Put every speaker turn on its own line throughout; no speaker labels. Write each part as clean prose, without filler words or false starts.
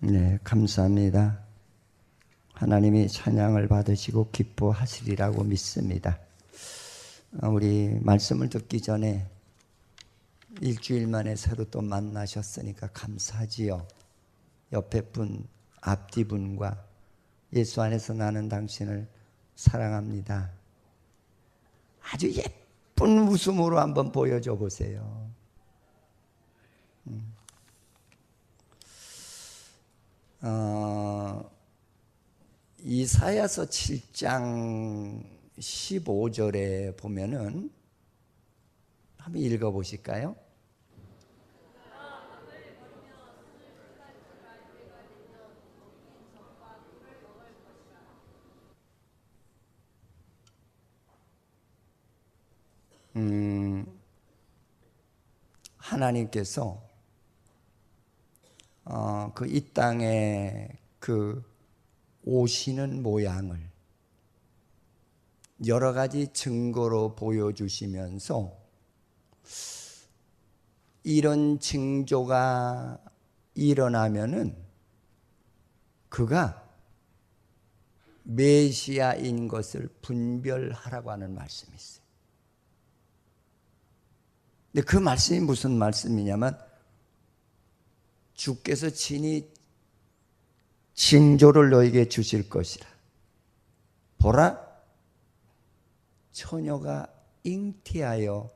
네, 감사합니다. 하나님이 찬양을 받으시고 기뻐하시리라고 믿습니다. 우리 말씀을 듣기 전에 일주일 만에 새로 또 만나셨으니까 감사하지요. 옆에 분, 앞뒤 분과 예수 안에서 나는 당신을 사랑합니다. 아주 예쁜 웃음으로 한번 보여줘 보세요. 이사야서 7장 15절에 보면은 한번 읽어보실까요? 하나님께서 이 땅에 오시는 모양을 여러 가지 증거로 보여주시면서 이런 징조가 일어나면은 그가 메시아인 것을 분별하라고 하는 말씀이 있어요. 근데 그 말씀이 무슨 말씀이냐면 주께서 친히 징조를 너에게 주실 것이라. 보라, 처녀가 잉태하여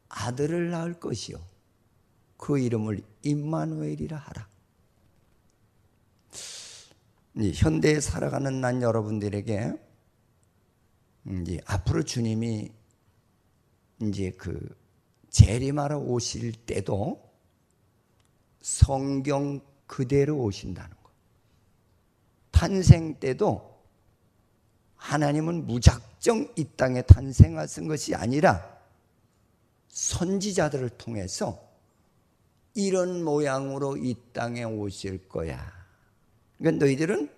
아들을 낳을 것이요 그 이름을 임마누엘이라 하라. 현대에 살아가는 난 여러분들에게 이제 앞으로 주님이 이제 재림하러 오실 때도 성경 그대로 오신다는 거. 탄생 때도 하나님은 무작정 이 땅에 탄생하신 것이 아니라 선지자들을 통해서 이런 모양으로 이 땅에 오실 거야. 그러니까 너희들은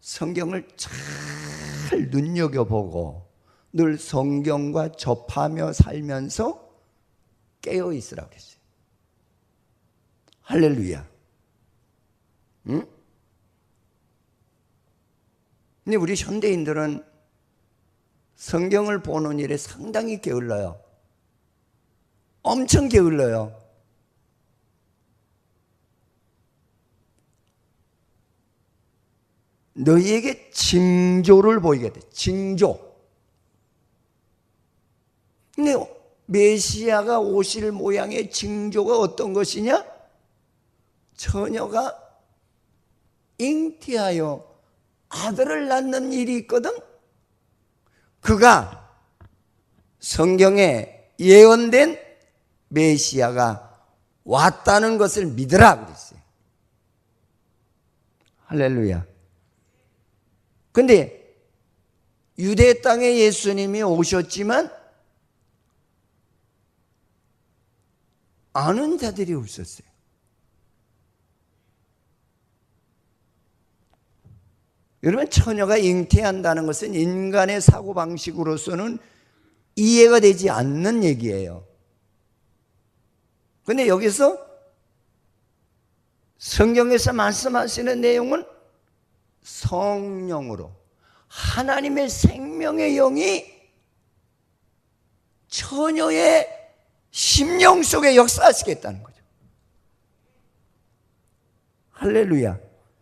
성경을 잘 눈여겨보고 늘 성경과 접하며 살면서 깨어 있으라고 했어요. 할렐루야. 응? 근데 우리 현대인들은 성경을 보는 일에 상당히 게을러요. 엄청 게을러요. 너희에게 징조를 보이게 돼. 징조. 근데 메시아가 오실 모양의 징조가 어떤 것이냐? 처녀가 잉태하여 아들을 낳는 일이 있거든. 그가 성경에 예언된 메시아가 왔다는 것을 믿으라 그랬어요. 할렐루야. 근데 유대 땅에 예수님이 오셨지만 아는 자들이 없었어요. 여러분, 처녀가 잉태한다는 것은 인간의 사고방식으로서는 이해가 되지 않는 얘기예요. 그런데 여기서 성경에서 말씀하시는 내용은 성령으로 하나님의 생명의 영이 처녀의 심령 속에 역사하시겠다는 거죠. 할렐루야.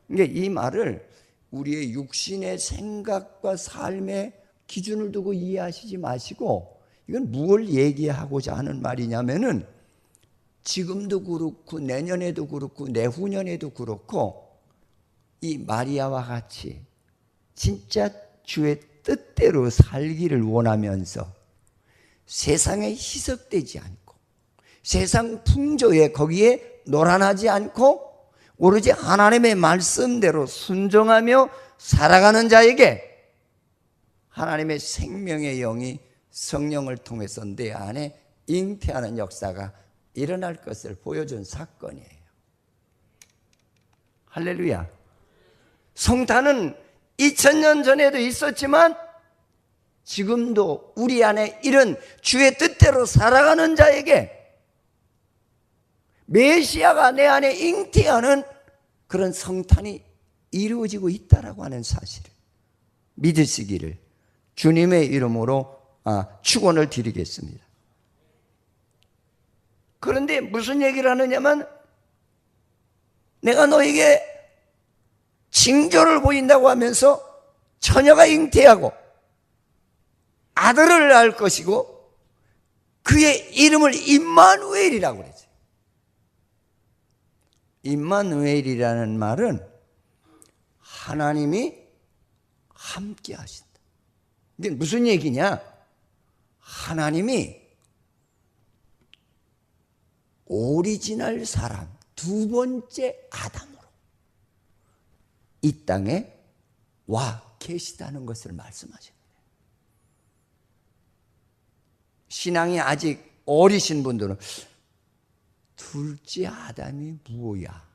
그러니까 이 말을 우리의 육신의 생각과 삶의 기준을 두고 이해하시지 마시고, 이건 무엇을 얘기하고자 하는 말이냐면은 지금도 그렇고 내년에도 그렇고 내후년에도 그렇고 이 마리아와 같이 진짜 주의 뜻대로 살기를 원하면서 세상에 희석되지 않고 세상 풍조에 거기에 노란하지 않고 오로지 하나님의 말씀대로 순종하며 살아가는 자에게 하나님의 생명의 영이 성령을 통해서 내 안에 잉태하는 역사가 일어날 것을 보여준 사건이에요. 할렐루야. 성탄은 2000년 전에도 있었지만 지금도 우리 안에 이런 주의 뜻대로 살아가는 자에게 메시아가 내 안에 잉태하는 그런 성탄이 이루어지고 있다라고 하는 사실을 믿으시기를 주님의 이름으로 축원을 드리겠습니다. 그런데 무슨 얘기를 하느냐면 내가 너에게 징조를 보인다고 하면서 처녀가 잉태하고 아들을 낳을 것이고 그의 이름을 임마누엘이라고 그랬어요. 임마누엘이라는 말은 하나님이 함께 하신다. 이게 무슨 얘기냐? 하나님이 오리지널 사람, 두 번째 아담으로 이 땅에 와 계시다는 것을 말씀하시는 거예요. 신앙이 아직 어리신 분들은 둘째 아담이 뭐야?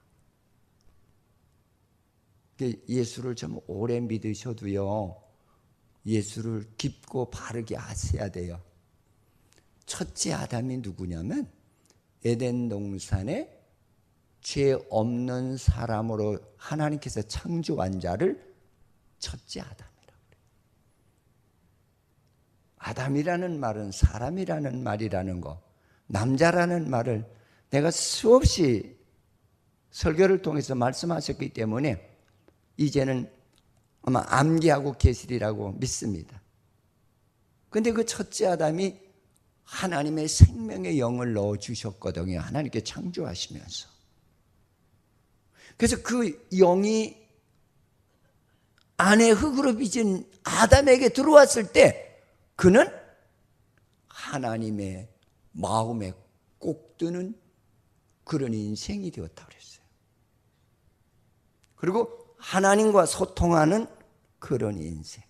예수를 좀 오래 믿으셔도요, 예수를 깊고 바르게 아셔야 돼요. 첫째 아담이 누구냐면 에덴 동산에 죄 없는 사람으로 하나님께서 창조한 자를 첫째 아담이라고 그래요. 아담이라는 말은 사람이라는 말이라는 거, 남자라는 말을 내가 수없이 설교를 통해서 말씀하셨기 때문에 이제는 아마 암기하고 계시리라고 믿습니다. 그런데 그 첫째 아담이 하나님의 생명의 영을 넣어주셨거든요. 하나님께 창조하시면서. 그래서 그 영이 안에 흙으로 빚은 아담에게 들어왔을 때 그는 하나님의 마음에 꼭 드는 그런 인생이 되었다고 그랬어요. 그리고 하나님과 소통하는 그런 인생.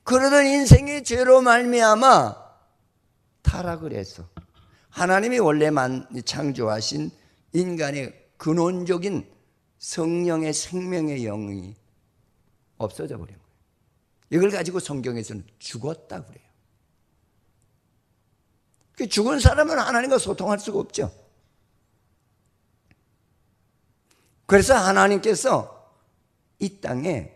그러던 인생이 죄로 말미암아 타락을 해서 하나님이 원래 창조하신 인간의 근원적인 성령의 생명의 영이 없어져 버린 거예요. 이걸 가지고 성경에서는 죽었다고 그래요. 죽은 사람은 하나님과 소통할 수가 없죠. 그래서 하나님께서 이 땅에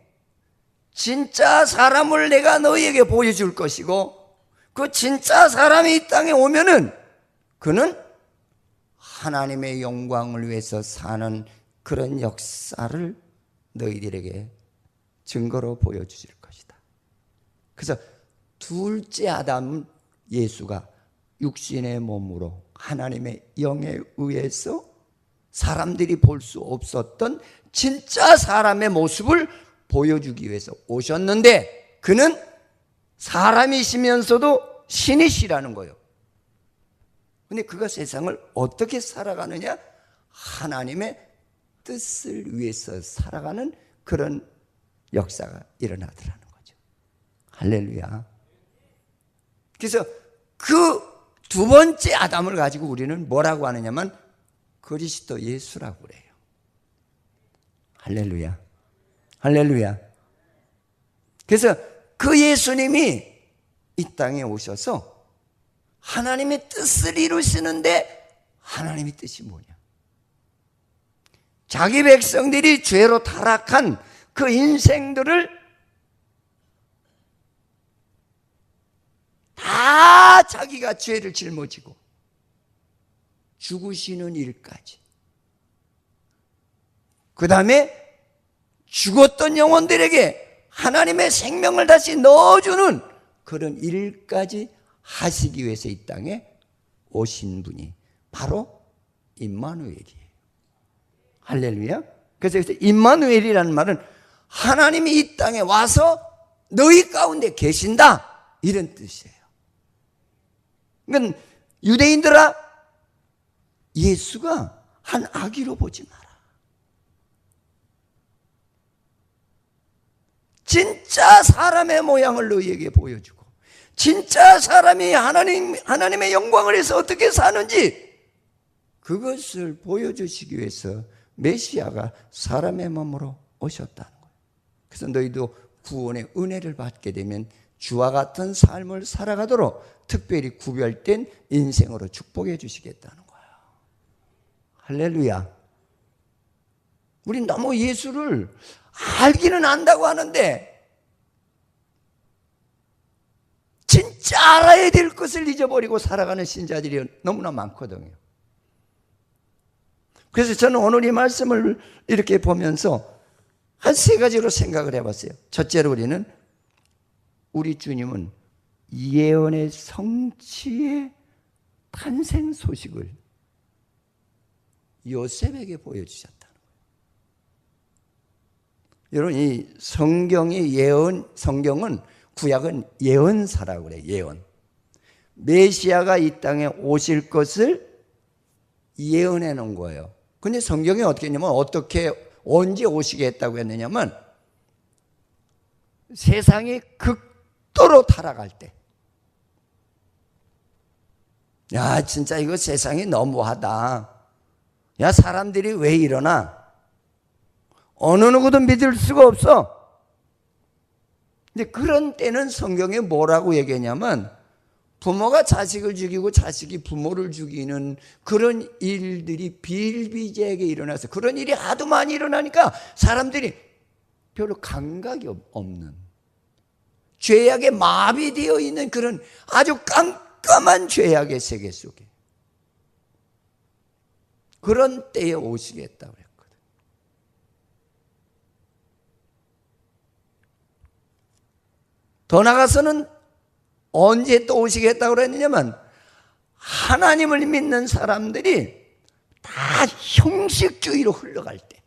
진짜 사람을 내가 너희에게 보여줄 것이고 그 진짜 사람이 이 땅에 오면은 그는 하나님의 영광을 위해서 사는 그런 역사를 너희들에게 증거로 보여주실 것이다. 그래서 둘째 아담 예수가 육신의 몸으로 하나님의 영에 의해서 사람들이 볼 수 없었던 진짜 사람의 모습을 보여주기 위해서 오셨는데 그는 사람이시면서도 신이시라는 거예요. 그런데 그가 세상을 어떻게 살아가느냐? 하나님의 뜻을 위해서 살아가는 그런 역사가 일어나더라는 거죠. 할렐루야. 그래서 그 두 번째 아담을 가지고 우리는 뭐라고 하느냐면 그리스도 예수라고 그래요. 할렐루야. 할렐루야. 그래서 그 예수님이 이 땅에 오셔서 하나님의 뜻을 이루시는데 하나님의 뜻이 뭐냐? 자기 백성들이 죄로 타락한 그 인생들을 다 자기가 죄를 짊어지고 죽으시는 일까지, 그 다음에 죽었던 영혼들에게 하나님의 생명을 다시 넣어주는 그런 일까지 하시기 위해서 이 땅에 오신 분이 바로 임마누엘이에요. 할렐루야. 그래서 임마누엘이라는 말은 하나님이 이 땅에 와서 너희 가운데 계신다, 이런 뜻이에요. 그러니까 유대인들아, 예수가 한 아기로 보지 마라. 진짜 사람의 모양을 너희에게 보여주고 진짜 사람이 하나님의 영광을 위해서 어떻게 사는지 그것을 보여주시기 위해서 메시아가 사람의 몸으로 오셨다는 거예요. 그래서 너희도 구원의 은혜를 받게 되면 주와 같은 삶을 살아가도록 특별히 구별된 인생으로 축복해 주시겠다는 거예요. 할렐루야. 우린 너무 예수를 알기는 안다고 하는데 진짜 알아야 될 것을 잊어버리고 살아가는 신자들이 너무나 많거든요. 그래서 저는 오늘 이 말씀을 이렇게 보면서 한 세 가지로 생각을 해봤어요. 첫째로 우리 주님은 예언의 성취의 탄생 소식을 요셉에게 보여주셨다는 거예요. 여러분, 이 성경은 구약은 예언사라고 그래요. 예언. 메시아가 이 땅에 오실 것을 예언해 놓은 거예요. 근데 성경이 어떻게 했냐면 언제 오시게 했다고 했느냐면 세상이 극도로 타락할 때, 야 진짜 이거 세상이 너무하다, 야 사람들이 왜 이러나, 어느 누구도 믿을 수가 없어. 근데 그런 때는 성경에 뭐라고 얘기했냐면 부모가 자식을 죽이고 자식이 부모를 죽이는 그런 일들이 비일비재하게 일어나서, 그런 일이 하도 많이 일어나니까 사람들이 별로 감각이 없는, 죄악에 마비되어 있는 그런 아주 깜깜한 죄악의 세계 속에, 그런 때에 오시겠다고 그랬거든. 더 나아가서는 언제 또 오시겠다고 그랬느냐면 하나님을 믿는 사람들이 다 형식주의로 흘러갈 때,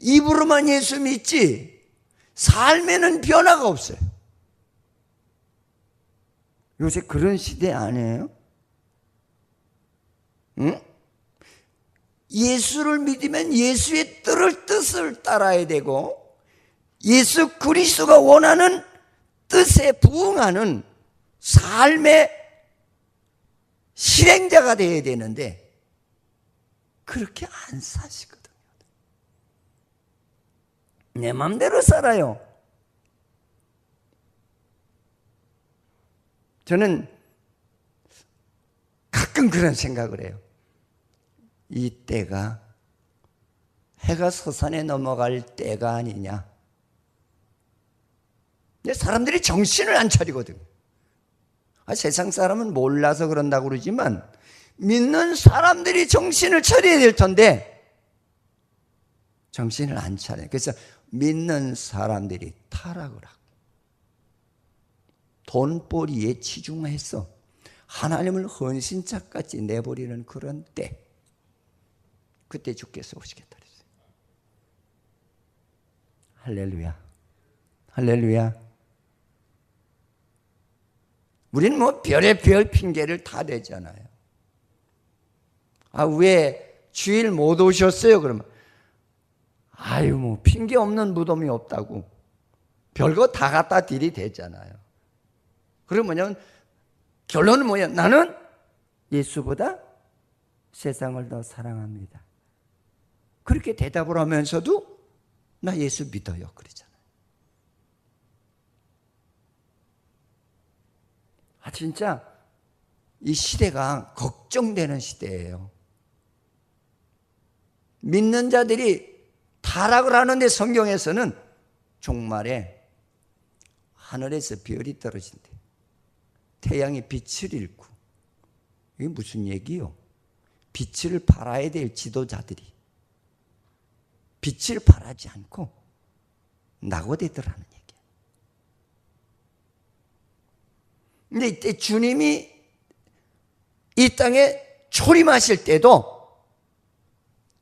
입으로만 예수 믿지 삶에는 변화가 없어요. 요새 그런 시대 아니에요? 응? 예수를 믿으면 예수의 뜻을 따라야 되고 예수 그리스도가 원하는 뜻에 부응하는 삶의 실행자가 되어야 되는데 그렇게 안 사시거든요. 내 마음대로 살아요. 저는 가끔 그런 생각을 해요. 이 때가 해가 서산에 넘어갈 때가 아니냐. 사람들이 정신을 안 차리거든. 세상 사람은 몰라서 그런다고 그러지만 믿는 사람들이 정신을 차려야 될 텐데 정신을 안 차려요. 그래서 믿는 사람들이 타락을 하고 돈벌이에 치중해서 하나님을 헌신짝같이 내버리는 그런 때, 그때 주께서 오시겠다 그랬어요. 할렐루야, 할렐루야. 우리는 뭐 별의별 핑계를 다 대잖아요. 왜 주일 못 오셨어요? 그러면 뭐 핑계 없는 무덤이 없다고 별거 다 갖다 들이대잖아요. 그러면 결론은 뭐야? 나는 예수보다 세상을 더 사랑합니다. 그렇게 대답을 하면서도 나 예수 믿어요 그러잖아요. 진짜 이 시대가 걱정되는 시대예요. 믿는 자들이 타락을 하는데 성경에서는 종말에 하늘에서 별이 떨어진대. 태양이 빛을 잃고. 이게 무슨 얘기요? 빛을 발하야 될 지도자들이 빛을 발하지 않고 낙오되더라는 얘기예요. 근데 이때 주님이 이 땅에 초림하실 때도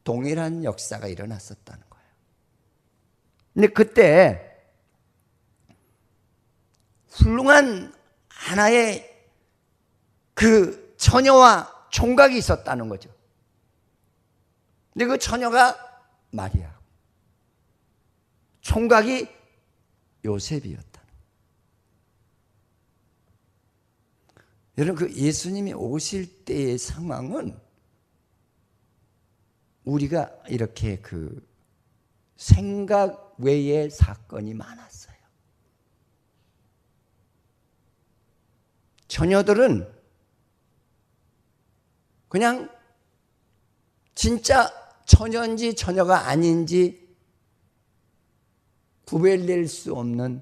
동일한 역사가 일어났었다는 거예요. 근데 그때 훌륭한 하나의 그 처녀와 총각이 있었다는 거죠. 근데 그 처녀가 마리아, 총각이 요셉이었다. 여러분, 그 예수님이 오실 때의 상황은 우리가 이렇게 그 생각 외의 사건이 많았어요. 처녀들은 그냥 진짜 처녀인지 처녀가 아닌지 구별될 수 없는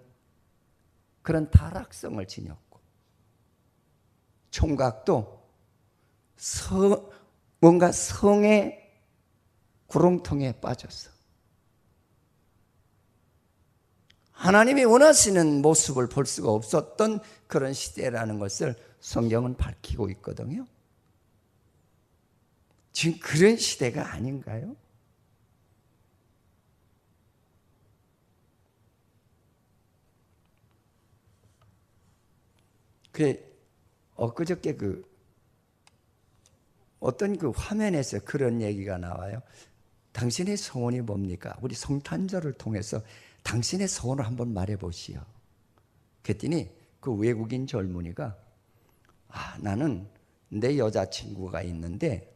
그런 타락성을 지녔고, 총각도 뭔가 성의 구렁텅이에 빠졌어. 하나님이 원하시는 모습을 볼 수가 없었던 그런 시대라는 것을 성경은 밝히고 있거든요. 지금 그런 시대가 아닌가요? 엊그저께 어떤 화면에서 그런 얘기가 나와요. 당신의 소원이 뭡니까? 우리 성탄절을 통해서 당신의 소원을 한번 말해보시오. 그랬더니 그 외국인 젊은이가 나는 내 여자친구가 있는데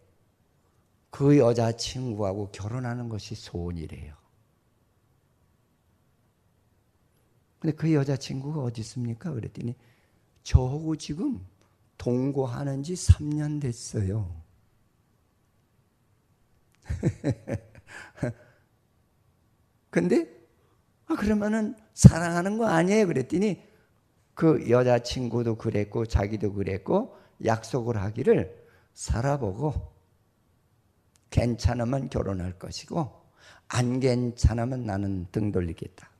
그 여자친구하고 결혼하는 것이 소원이래요. 근데 그 여자친구가 어디 있습니까? 그랬더니 저하고 지금 동거하는 지 3년 됐어요. 근데 그러면은 사랑하는 거 아니에요? 그랬더니 그 여자친구도 그랬고 자기도 그랬고 약속을 하기를 살아보고 괜찮으면 결혼할 것이고 안 괜찮으면 나는 등 돌리겠다.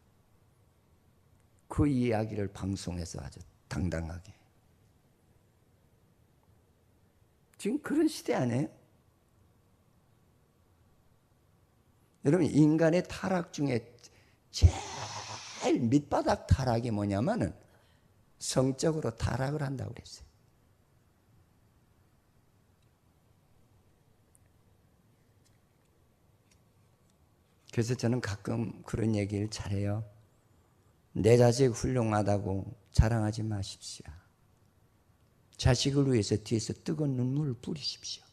그 이야기를 방송에서 아주 당당하게. 지금 그런 시대 아니에요? 여러분, 인간의 타락 중에 제일 밑바닥 타락이 뭐냐면은 성적으로 타락을 한다고 그랬어요. 그래서 저는 가끔 그런 얘기를 잘해요. 내 자식 훌륭하다고 자랑하지 마십시오. 자식을 위해서 뒤에서 뜨거운 눈물을 뿌리십시오.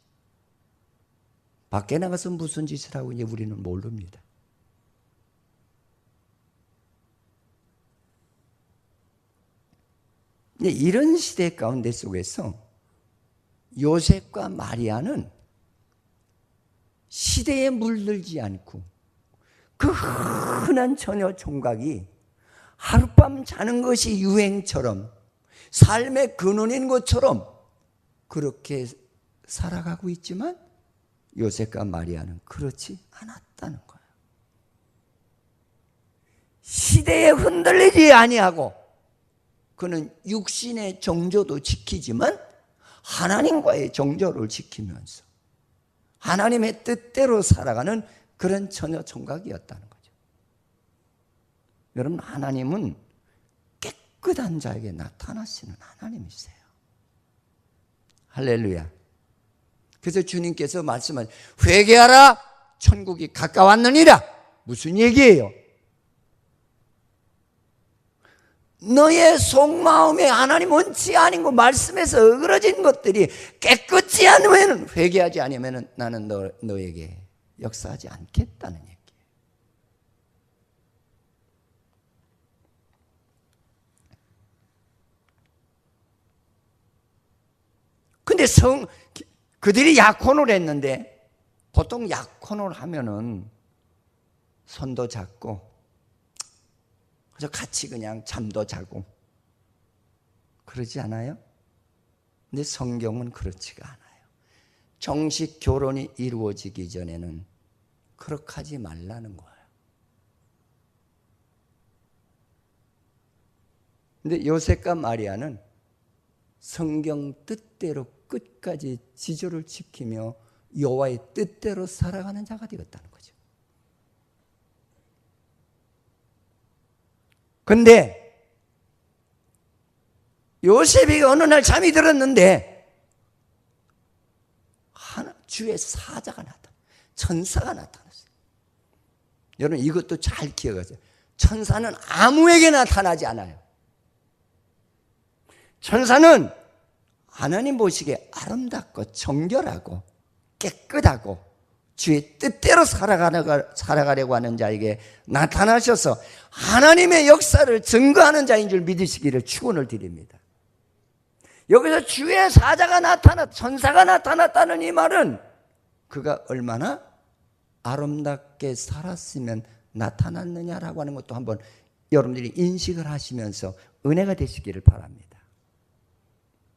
밖에 나가서 무슨 짓을 하고 이제 우리는 모릅니다. 이런 시대 가운데 속에서 요셉과 마리아는 시대에 물들지 않고 그 흔한 처녀 총각이 하룻밤 자는 것이 유행처럼 삶의 근원인 것처럼 그렇게 살아가고 있지만 요셉과 마리아는 그렇지 않았다는 거예요. 시대에 흔들리지 아니하고 그는 육신의 정조도 지키지만 하나님과의 정조를 지키면서 하나님의 뜻대로 살아가는 그런 처녀 총각이었다는 거죠. 여러분, 하나님은 깨끗한 자에게 나타나시는 하나님이세요. 할렐루야. 그래서 주님께서 말씀하신 회개하라 천국이 가까웠느니라. 무슨 얘기예요? 너의 속마음에 하나님 원치 아닌 거 말씀에서 어그러진 것들이 깨끗지 않으면 회개하지 않으면 나는 너에게 역사하지 않겠다는 얘기예요. 근데 그들이 약혼을 했는데 보통 약혼을 하면은 손도 잡고 그래서 같이 그냥 잠도 자고 그러지 않아요? 근데 성경은 그렇지가 않아요. 정식 결혼이 이루어지기 전에는 그렇게 하지 말라는 거예요. 근데 요셉과 마리아는 성경 뜻대로 끝까지 지조를 지키며 여호와의 뜻대로 살아가는 자가 되었다는 거죠. 근데 요셉이 어느 날 잠이 들었는데 주의 사자가 나타났어요. 천사가 나타났어요. 여러분, 이것도 잘 기억하세요. 천사는 아무에게 나타나지 않아요. 천사는 하나님 보시기에 아름답고 정결하고 깨끗하고 주의 뜻대로 살아가려고 하는 자에게 나타나셔서 하나님의 역사를 증거하는 자인 줄 믿으시기를 축원을 드립니다. 여기서 주의 사자가 천사가 나타났다는 이 말은 그가 얼마나 아름답게 살았으면 나타났느냐라고 하는 것도 한번 여러분들이 인식을 하시면서 은혜가 되시기를 바랍니다.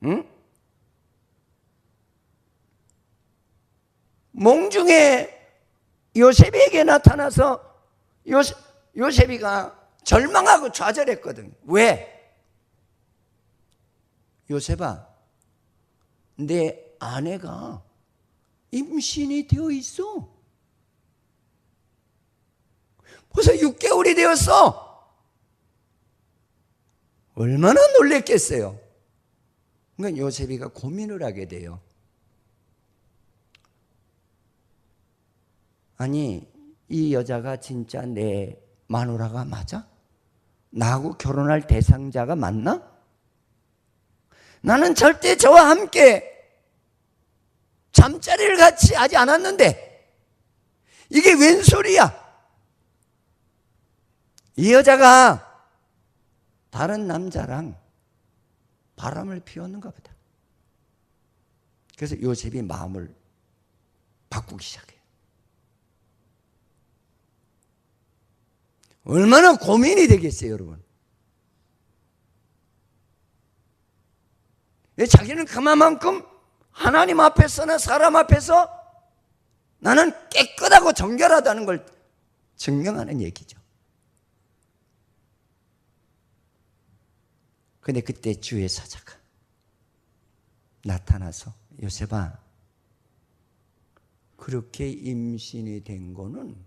응? 몽중에 요셉에게 나타나서 요셉이가 절망하고 좌절했거든요. 왜? 요셉아, 내 아내가 임신이 되어 있어. 벌써 6개월이 되었어. 얼마나 놀랬겠어요. 그러니까 요셉이가 고민을 하게 돼요. 아니, 이 여자가 진짜 내 마누라가 맞아? 나하고 결혼할 대상자가 맞나? 나는 절대 저와 함께 잠자리를 같이 하지 않았는데 이게 웬 소리야? 이 여자가 다른 남자랑 바람을 피웠는가 보다. 그래서 요셉이 마음을 바꾸기 시작해요. 얼마나 고민이 되겠어요, 여러분. 자기는 그만큼 하나님 앞에서나 사람 앞에서 나는 깨끗하고 정결하다는 걸 증명하는 얘기죠. 근데 그때 주의 사자가 나타나서 요셉아, 그렇게 임신이 된 거는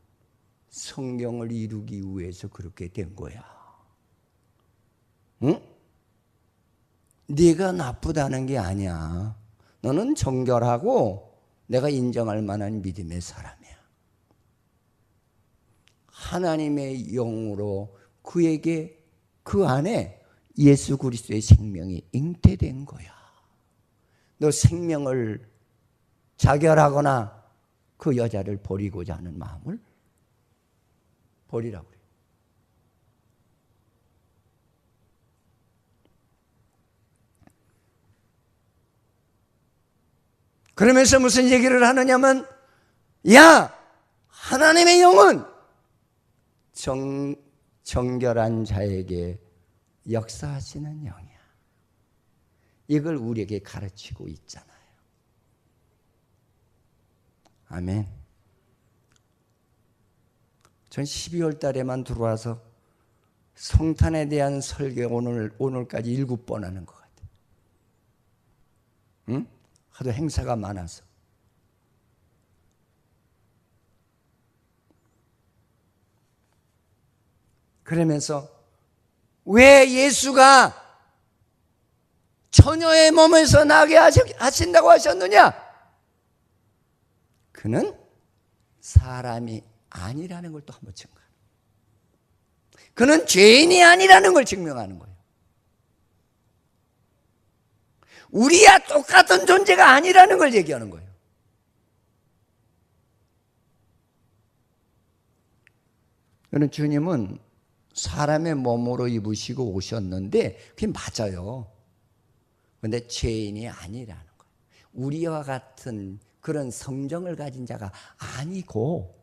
성경을 이루기 위해서 그렇게 된 거야. 응? 네가 나쁘다는 게 아니야. 너는 정결하고 내가 인정할 만한 믿음의 사람이야. 하나님의 영으로 그에게 그 안에 예수 그리스도의 생명이 잉태된 거야. 너 생명을 자결하거나 그 여자를 버리고자 하는 마음을 버리라고 그래요. 그러면서 무슨 얘기를 하느냐면, 야, 하나님의 영은 정결한 자에게 역사하시는 영이야. 이걸 우리에게 가르치고 있잖아요. 아멘. 전 12월 달에만 들어와서 성탄에 대한 설교 오늘까지 7번 하는 것 같아요. 응? 하도 행사가 많아서. 그러면서 왜 예수가 처녀의 몸에서 나게 하신다고 하셨느냐? 그는 사람이 아니라는 걸 또 한번 증거합니다. 그는 죄인이 아니라는 걸 증명하는 거예요. 우리와 똑같은 존재가 아니라는 걸 얘기하는 거예요. 그는 주님은 사람의 몸으로 입으시고 오셨는데 그게 맞아요. 그런데 죄인이 아니라는 거예요. 우리와 같은 그런 성정을 가진 자가 아니고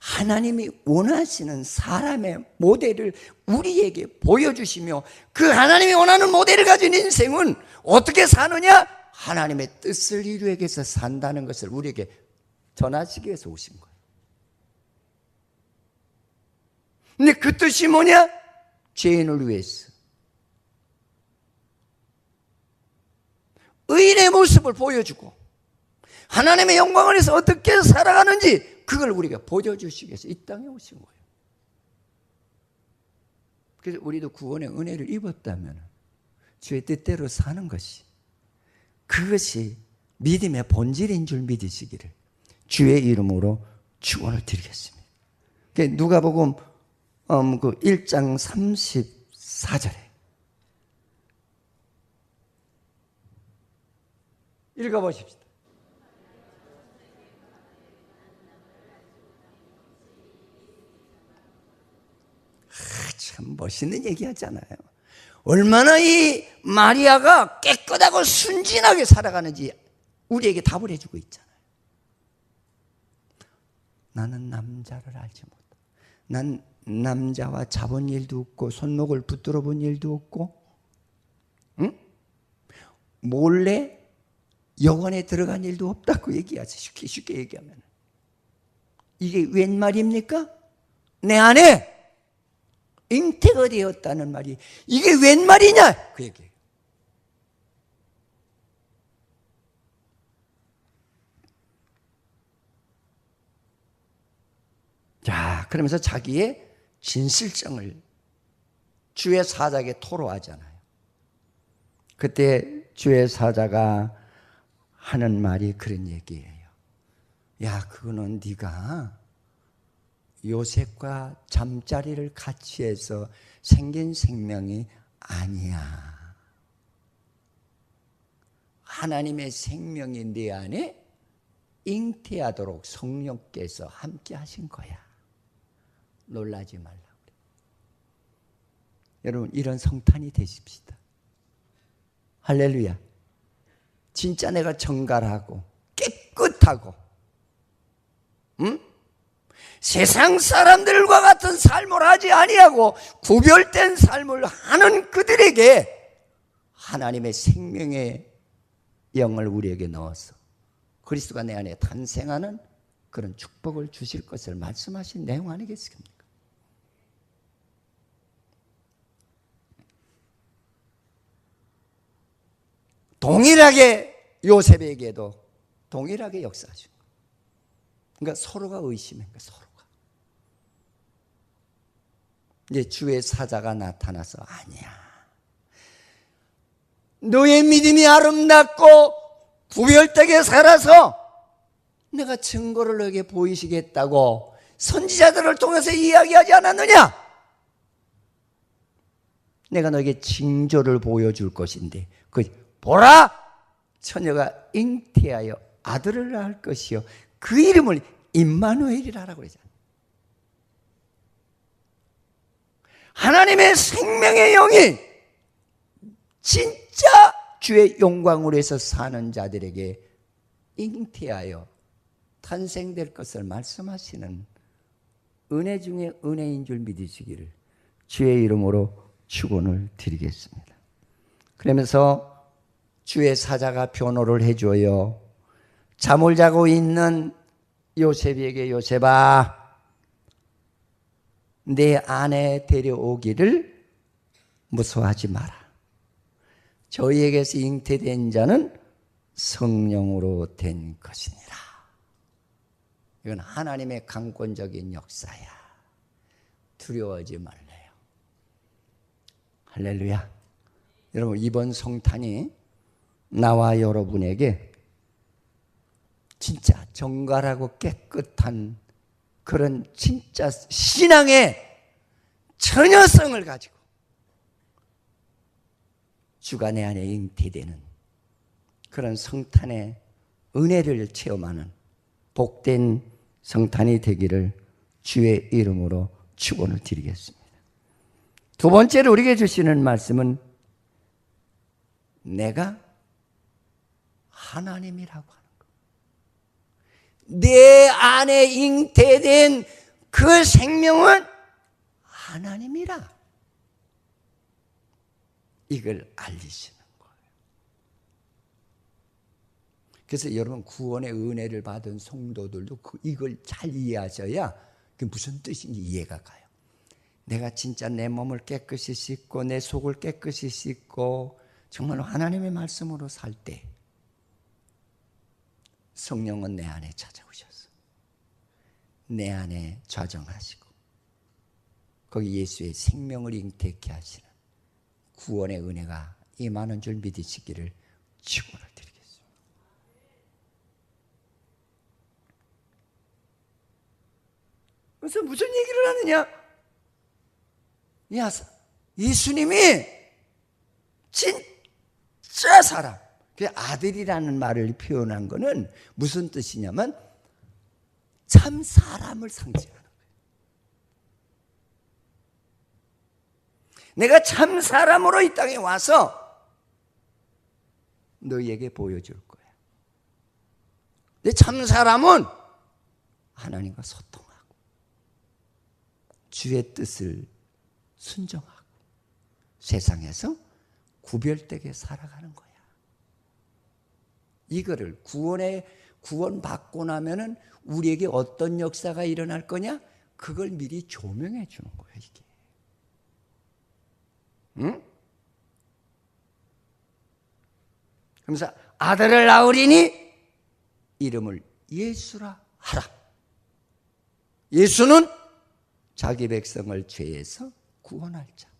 하나님이 원하시는 사람의 모델을 우리에게 보여주시며 그 하나님이 원하는 모델을 가진 인생은 어떻게 사느냐? 하나님의 뜻을 이루기 위해서 산다는 것을 우리에게 전하시기 위해서 오신 거예요. 근데 그 뜻이 뭐냐? 죄인을 위해서 의인의 모습을 보여주고 하나님의 영광을 위해서 어떻게 살아가는지 그걸 우리가 보여주시기 위해서 이 땅에 오신 거예요. 그래서 우리도 구원의 은혜를 입었다면 주의 뜻대로 사는 것이, 그것이 믿음의 본질인 줄 믿으시기를 주의 이름으로 축원을 드리겠습니다. 누가복음 1장 34절에 읽어보십시다. 참 멋있는 얘기 하잖아요. 얼마나 이 마리아가 깨끗하고 순진하게 살아가는지 우리에게 답을 해주고 있잖아요. 나는 남자를 알지 못하고, 난 남자와 잡은 일도 없고 손목을 붙들어 본 일도 없고, 응? 몰래 여관에 들어간 일도 없다고 얘기하지. 쉽게 얘기하면 이게 웬 말입니까? 내 안에 잉태가 되었다는 말이 이게 웬 말이냐 그 얘기예요. 자, 그러면서 자기의 진실성을 주의 사자에게 토로하잖아요. 그때 주의 사자가 하는 말이 그런 얘기예요. 야, 그거는 네가 요셉과 잠자리를 같이 해서 생긴 생명이 아니야. 하나님의 생명이 네 안에 잉태하도록 성령께서 함께 하신 거야. 놀라지 말라고. 여러분, 이런 성탄이 되십시다. 할렐루야. 진짜 내가 정갈하고 깨끗하고, 응? 세상 사람들과 같은 삶을 하지 아니하고 구별된 삶을 하는 그들에게 하나님의 생명의 영을 우리에게 넣어서 그리스도가 내 안에 탄생하는 그런 축복을 주실 것을 말씀하신 내용 아니겠습니까? 동일하게 요셉에게도 동일하게 역사하신 거예요. 그러니까 서로가 의심한 거예요. 서로가. 이제 주의 사자가 나타나서 아니야. 너의 믿음이 아름답고 구별되게 살아서 내가 증거를 너에게 보이시겠다고 선지자들을 통해서 이야기하지 않았느냐? 내가 너에게 징조를 보여줄 것인데 보라! 처녀가 잉태하여 아들을 낳을 것이요 그 이름을 임마누엘이라 하라고 그러잖아요. 하나님의 생명의 영이 진짜 주의 영광으로 해서 사는 자들에게 잉태하여 탄생될 것을 말씀하시는 은혜 중에 은혜인 줄 믿으시기를 주의 이름으로 축원을 드리겠습니다. 그러면서 주의 사자가 변호를 해줘요. 잠을 자고 있는 요셉에게 요셉아, 내 아내 데려오기를 무서워하지 마라. 저희에게서 잉태된 자는 성령으로 된 것이니라. 이건 하나님의 강권적인 역사야. 두려워하지 말래요. 할렐루야. 여러분, 이번 성탄이 나와 여러분에게 진짜 정갈하고 깨끗한 그런 진짜 신앙의 전여성을 가지고 주가 내 안에 잉태되는 그런 성탄의 은혜를 체험하는 복된 성탄이 되기를 주의 이름으로 축원을 드리겠습니다. 두 번째로 우리에게 주시는 말씀은 내가 하나님이라고 하는 것. 내 안에 잉태된 그 생명은 하나님이라. 이걸 알리시는 거예요. 그래서 여러분, 구원의 은혜를 받은 성도들도 이걸 잘 이해하셔야 그게 무슨 뜻인지 이해가 가요. 내가 진짜 내 몸을 깨끗이 씻고 내 속을 깨끗이 씻고 정말로 하나님의 말씀으로 살 때 성령은 내 안에 찾아오셔서 내 안에 좌정하시고 거기 예수의 생명을 잉태케 하시는 구원의 은혜가 임하는 줄 믿으시기를 축원을 드리겠습니다. 그래서 무슨 얘기를 하느냐? 야, 예수님이 진짜 사람, 그 아들이라는 말을 표현한 거는 무슨 뜻이냐면 참 사람을 상징하는 거예요. 내가 참 사람으로 이 땅에 와서 너희에게 보여줄 거야. 근데 참 사람은 하나님과 소통하고 주의 뜻을 순종하고 세상에서 구별되게 살아가는 거야. 이거를 구원받고 나면은 우리에게 어떤 역사가 일어날 거냐? 그걸 미리 조명해 주는 거예요, 이게. 응? 그러면서 아들을 낳으리니 이름을 예수라 하라. 예수는 자기 백성을 죄에서 구원할 자.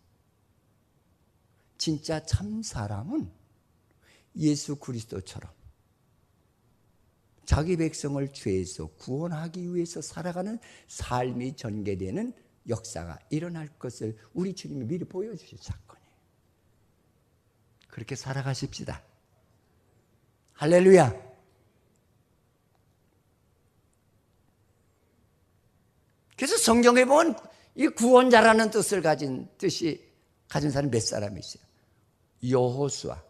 진짜 참 사람은 예수 그리스도처럼 자기 백성을 죄에서 구원하기 위해서 살아가는 삶이 전개되는 역사가 일어날 것을 우리 주님이 미리 보여주신 사건이에요. 그렇게 살아가십시다. 할렐루야. 그래서 성경에 보면 이 구원자라는 뜻을 가진 사람이 몇 사람이 있어요. 여호수아.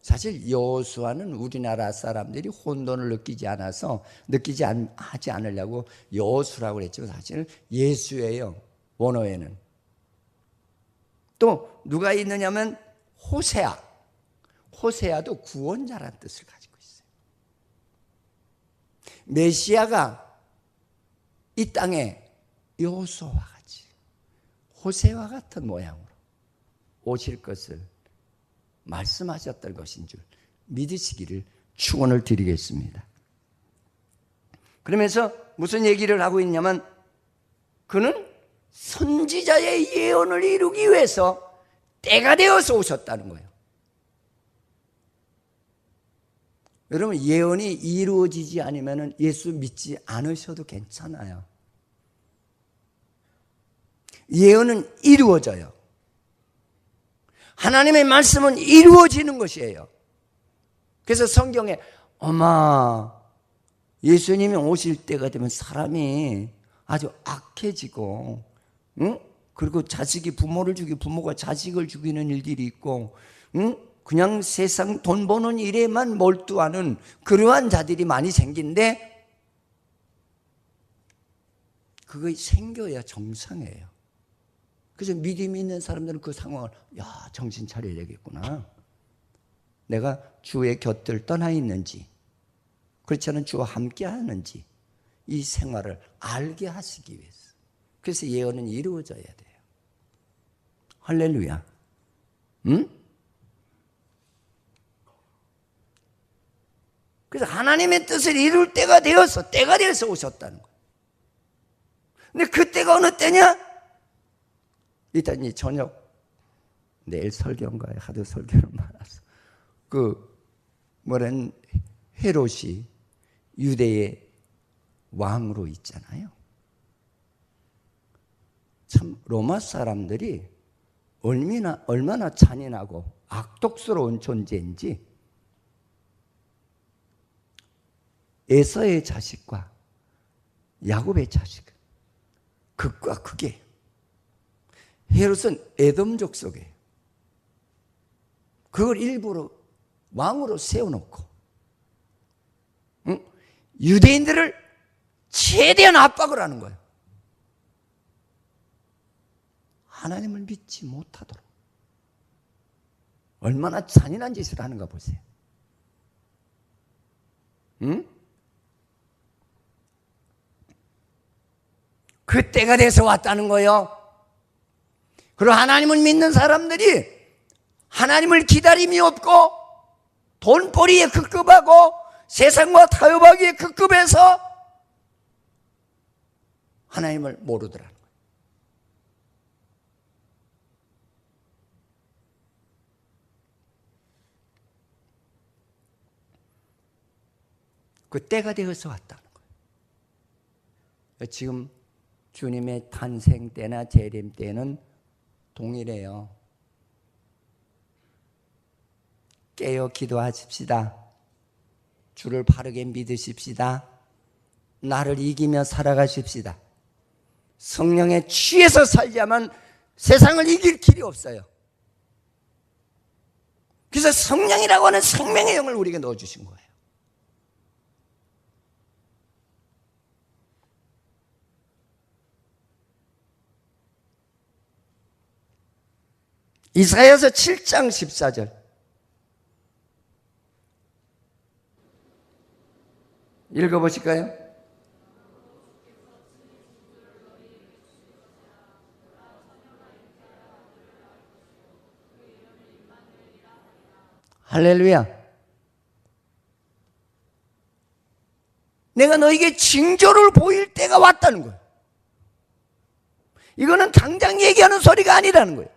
사실 여호수아는 우리나라 사람들이 혼돈을 하지 않으려고 여호수라고 그랬지만 사실은 예수예요. 원어에는. 또 누가 있느냐면 호세아. 호세아도 구원자라는 뜻을 가지고 있어요. 메시아가 이 땅에 여호수아와 같이 호세와 같은 모양으로 오실 것을 말씀하셨던 것인 줄 믿으시기를 축원을 드리겠습니다. 그러면서 무슨 얘기를 하고 있냐면 그는 선지자의 예언을 이루기 위해서 때가 되어서 오셨다는 거예요. 여러분, 예언이 이루어지지 않으면 예수 믿지 않으셔도 괜찮아요. 예언은 이루어져요. 하나님의 말씀은 이루어지는 것이에요. 그래서 성경에 아마 예수님이 오실 때가 되면 사람이 아주 악해지고, 응? 그리고 자식이 부모를 죽이고 부모가 자식을 죽이는 일들이 있고, 응? 그냥 세상 돈 버는 일에만 몰두하는 그러한 자들이 많이 생긴데 그거 생겨야 정상이에요. 그래서 믿음이 있는 사람들은 그 상황을 정신 차려야 되겠구나. 내가 주의 곁을 떠나 있는지 그렇지 않은 주와 함께 하는지 이 생활을 알게 하시기 위해서. 그래서 예언은 이루어져야 돼요. 할렐루야. 응? 그래서 하나님의 뜻을 이룰 때가 되어서 오셨다는 거예요. 근데 그 때가 어느 때냐? 일단 이 저녁 내일 설교인가요? 하도 설교를 많아서 헤롯이 유대의 왕으로 있잖아요. 참 로마 사람들이 얼마나 잔인하고 악독스러운 존재인지 에서의 자식과 야곱의 자식 극과 극이에요. 헤롯은 에돔족 속이에요. 그걸 일부러 왕으로 세워놓고 유대인들을 최대한 압박을 하는 거예요. 하나님을 믿지 못하도록. 얼마나 잔인한 짓을 하는가 보세요. 응? 그 때가 돼서 왔다는 거예요. 그리고 하나님을 믿는 사람들이 하나님을 기다림이 없고 돈벌이에 급급하고 세상과 타협하기에 급급해서 하나님을 모르더라는 거예요. 그 때가 되어서 왔다는 거예요. 지금 주님의 탄생 때나 재림 때는 동일해요. 깨어 기도하십시다. 주를 바르게 믿으십시다. 나를 이기며 살아가십시다. 성령에 취해서 살자면 세상을 이길 길이 없어요. 그래서 성령이라고 하는 생명의 영을 우리에게 넣어주신 거예요. 이사야서 7장 14절 읽어보실까요? 할렐루야. 내가 너에게 징조를 보일 때가 왔다는 거예요. 이거는 당장 얘기하는 소리가 아니라는 거예요.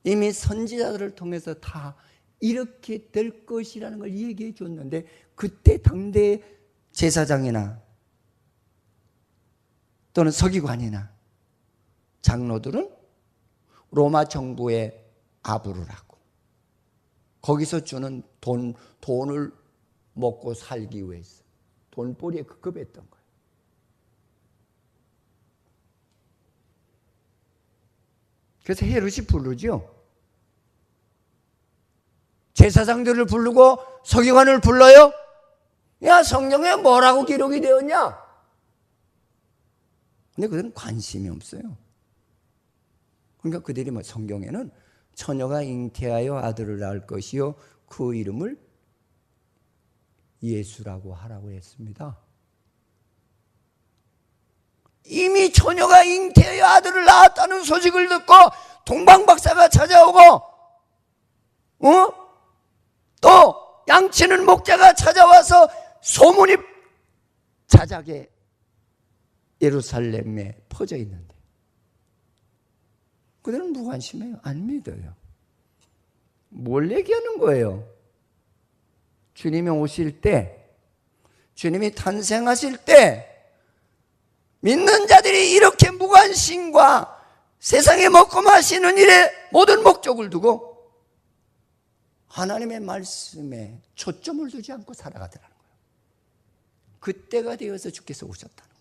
이미 선지자들을 통해서 다 이렇게 될 것이라는 걸 얘기해 줬는데, 그때 당대 제사장이나 또는 서기관이나 장로들은 로마 정부의 아부를 하고 거기서 주는 돈을 먹고 살기 위해서 돈벌이에 급급했던 거예요. 그래서 헤롯이 부르죠. 제사장들을 부르고 서기관을 불러요. 야, 성경에 뭐라고 기록이 되었냐? 근데 그들은 관심이 없어요. 그러니까 그들이 성경에는 처녀가 잉태하여 아들을 낳을 것이요 그 이름을 예수라고 하라고 했습니다. 이미 처녀가 잉태하여 아들을 낳았다는 소식을 듣고 동방박사가 찾아오고 또 양치는 목자가 찾아와서 소문이 자작에 예루살렘에 퍼져 있는데 그들은 무관심해요. 안 믿어요. 뭘 얘기하는 거예요? 주님이 오실 때, 주님이 탄생하실 때 믿는 자들이 이렇게 무관심과 세상에 먹고 마시는 일에 모든 목적을 두고 하나님의 말씀에 초점을 두지 않고 살아가더라는 거예요. 그때가 되어서 주께서 오셨다는 거예요.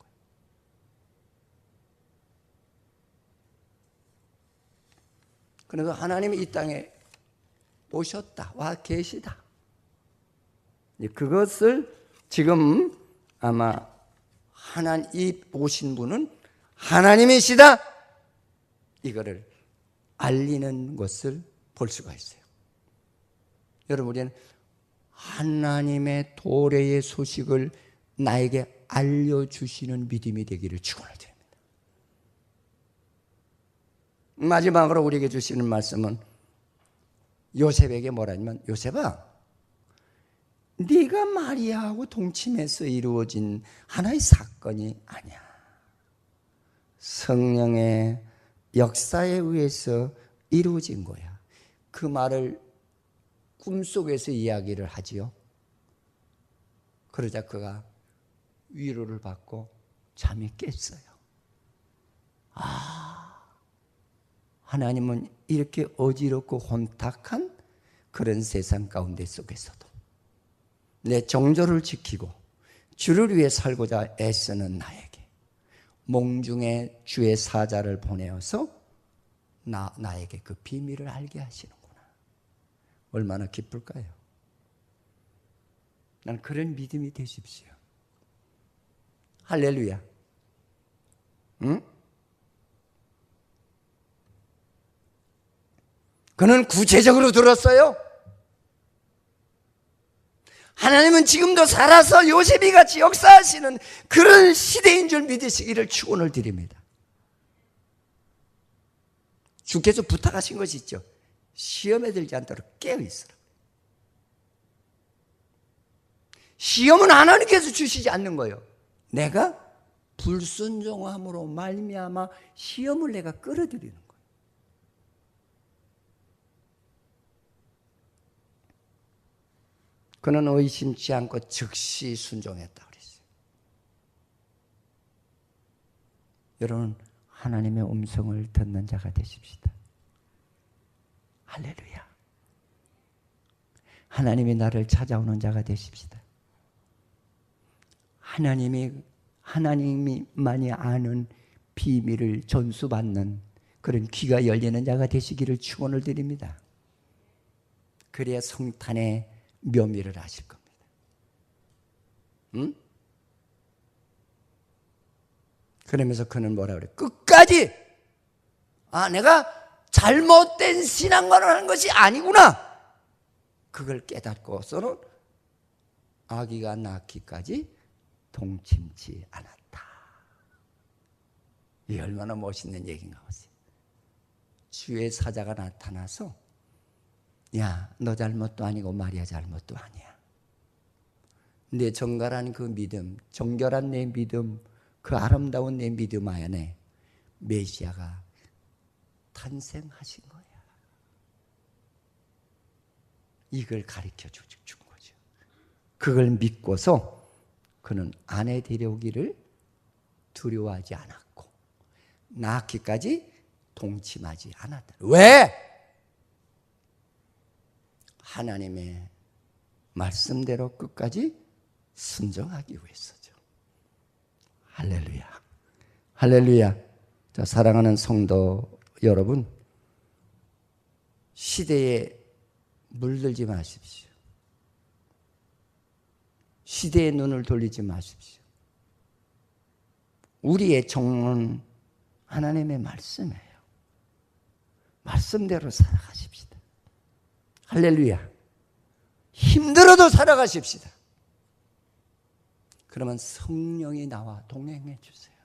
그래서 하나님이 이 땅에 오셨다, 와 계시다. 그것을 지금 아마 이 오신 분은 하나님이시다, 이거를 알리는 것을 볼 수가 있어요. 여러분, 우리는 하나님의 도래의 소식을 나에게 알려주시는 믿음이 되기를 축원을 드립니다. 마지막으로 우리에게 주시는 말씀은 요셉에게 뭐라 하냐면, 요셉아, 네가 마리아하고 동침해서 이루어진 하나의 사건이 아니야. 성령의 역사에 의해서 이루어진 거야. 그 말을 꿈속에서 이야기를 하지요. 그러자 그가 위로를 받고 잠이 깼어요. 하나님은 이렇게 어지럽고 혼탁한 그런 세상 가운데 속에서도 내 정조를 지키고 주를 위해 살고자 애쓰는 나에게 몽중에 주의 사자를 보내어서 나에게 그 비밀을 알게 하시는구나. 얼마나 기쁠까요? 난 그런 믿음이 되십시오. 할렐루야. 응? 그는 구체적으로 들었어요. 하나님은 지금도 살아서 요셉이 같이 역사하시는 그런 시대인 줄 믿으시기를 축원을 드립니다. 주께서 부탁하신 것이 있죠. 시험에 들지 않도록 깨어있으라. 시험은 하나님께서 주시지 않는 거예요. 내가 불순종함으로 말미암아 시험을 내가 끌어들이는 거예요. 그는 의심치 않고 즉시 순종했다 그랬어요. 여러분, 하나님의 음성을 듣는 자가 되십시다. 할렐루야. 하나님이 나를 찾아오는 자가 되십시다. 하나님이만이 아는 비밀을 전수받는 그런 귀가 열리는 자가 되시기를 축원을 드립니다. 그래야 성탄의 묘미를 아실 겁니다. 응? 그러면서 그는 뭐라 그래? 끝까지 내가 잘못된 신앙만을 하는 것이 아니구나. 그걸 깨닫고서는 아기가 낳기까지 동침치 않았다. 이 얼마나 멋있는 얘기인가 보세요. 주의 사자가 나타나서 야, 너 잘못도 아니고 마리아 잘못도 아니야. 내 정갈한 그 믿음, 정결한 내 믿음, 그 아름다운 내 믿음 안에 메시아가 탄생하신 거야. 이걸 가르쳐 준 거죠. 그걸 믿고서 그는 아내 데려오기를 두려워하지 않았고 낳기까지 동침하지 않았다. 왜? 하나님의 말씀대로 끝까지 순종하기 위해서죠. 할렐루야. 할렐루야. 자, 사랑하는 성도 여러분, 시대에 물들지 마십시오. 시대의 눈을 돌리지 마십시오. 우리의 정은 하나님의 말씀이에요. 말씀대로 살아가십시다. 할렐루야. 힘들어도 살아가십시다. 그러면 성령이 나와 동행해 주세요.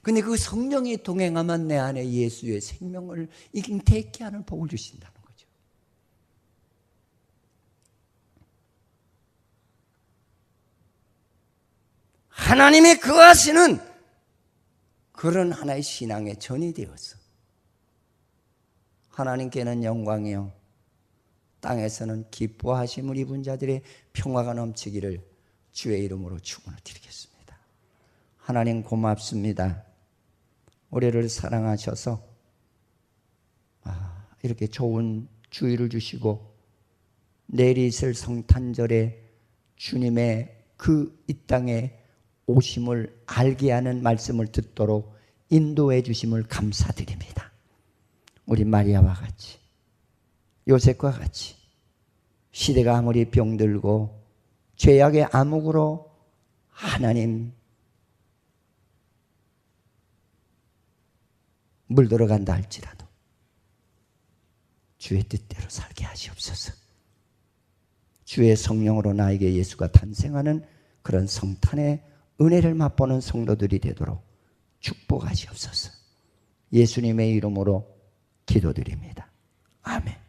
근데 그 성령이 동행하면 내 안에 예수의 생명을 잉태케 하는 복을 주신다는 거죠. 하나님의 거하시는 그런 하나의 신앙의 전이 되어서 하나님께는 영광이요 땅에서는 기뻐하심을 입은 자들의 평화가 넘치기를 주의 이름으로 축원을 드리겠습니다. 하나님 고맙습니다. 우리를 사랑하셔서 이렇게 좋은 주의를 주시고 내일 있을 성탄절에 주님의 그 이 땅에 오심을 알게 하는 말씀을 듣도록 인도해 주심을 감사드립니다. 우리 마리아와 같이 요셉과 같이 시대가 아무리 병들고 죄악의 암흑으로 하나님 물들어간다 할지라도 주의 뜻대로 살게 하시옵소서. 주의 성령으로 나에게 예수가 탄생하는 그런 성탄의 은혜를 맛보는 성도들이 되도록 축복하시옵소서. 예수님의 이름으로 기도드립니다. 아멘.